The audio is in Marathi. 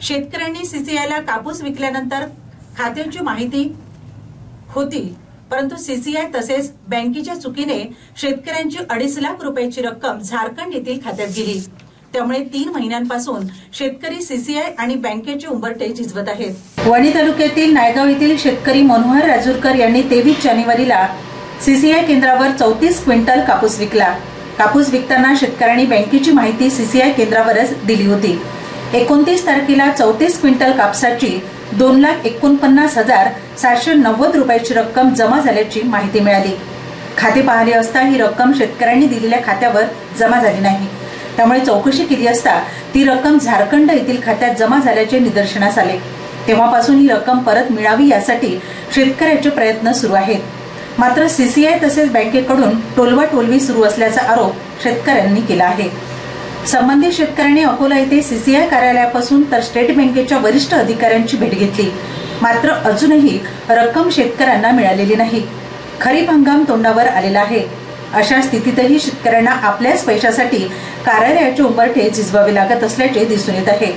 शेतकऱ्यांनी सीसीआयला कापूस विकल्यानंतर खात्यांची माहिती होती, परंतु सीसीआय तसेच बँकेच्या चुकीने शेतकऱ्यांची 2.5 लाख रुपयाची रक्कम झारखंड येथील खात्यात गेली। त्यामुळे 3 महिन्यांपासून शेतकरी सीसीआय आणि बँकेचे उंबरठे झिजवत आहेत। वणी तालुक्यातील नायगाव येथील शेतकरी मनोहर राजूरकर यांनी 23 जानेवारीला सीसीआय केंद्रावर 34 क्विंटल कापूस विकला। कापूस विकताना शेतकऱ्यांनी बँकेची माहिती सीसीआय केंद्रावरच दिली होती। 29 तारखेला 34 क्विंटल कापसाची 2,49,790 रुपयाची रक्कम जमा झाल्याची माहिती मिळाली। खाते पाहिले असता ही रक्कम शेतकऱ्यांनी दिलेल्या खात्यावर जमा झाली नाही। त्यामुळे चौकशी केली असता ती रक्कम झारखंड येथील खात्यात जमा झाल्याचे निदर्शनास आले। तेव्हापासून ही रक्कम परत मिळावी यासाठी शेतकऱ्यांचे प्रयत्न सुरू आहेत। मात्र सीसीआय तसेच बँकेकडून टोलवाटोलवी सुरू असल्याचा आरोप शेतकऱ्यांनी केला आहे। संबंधित शेतकऱ्यांनी अकोला येथे सीसीआय कार्यालयापासून तर स्टेट बँकेच्या वरिष्ठ अधिकाऱ्यांची भेट घेतली, मात्र अजूनही रक्कम शेतकऱ्यांना मिळालेली नाही। खरीप हंगाम तोंडावर आलेला आहे। अशा स्थितीतही शेतकऱ्यांना आपल्याच पैशासाठी कार्यालयाचे उंबरठे झिजवावे लागत असल्याचे दिसून येत आहे।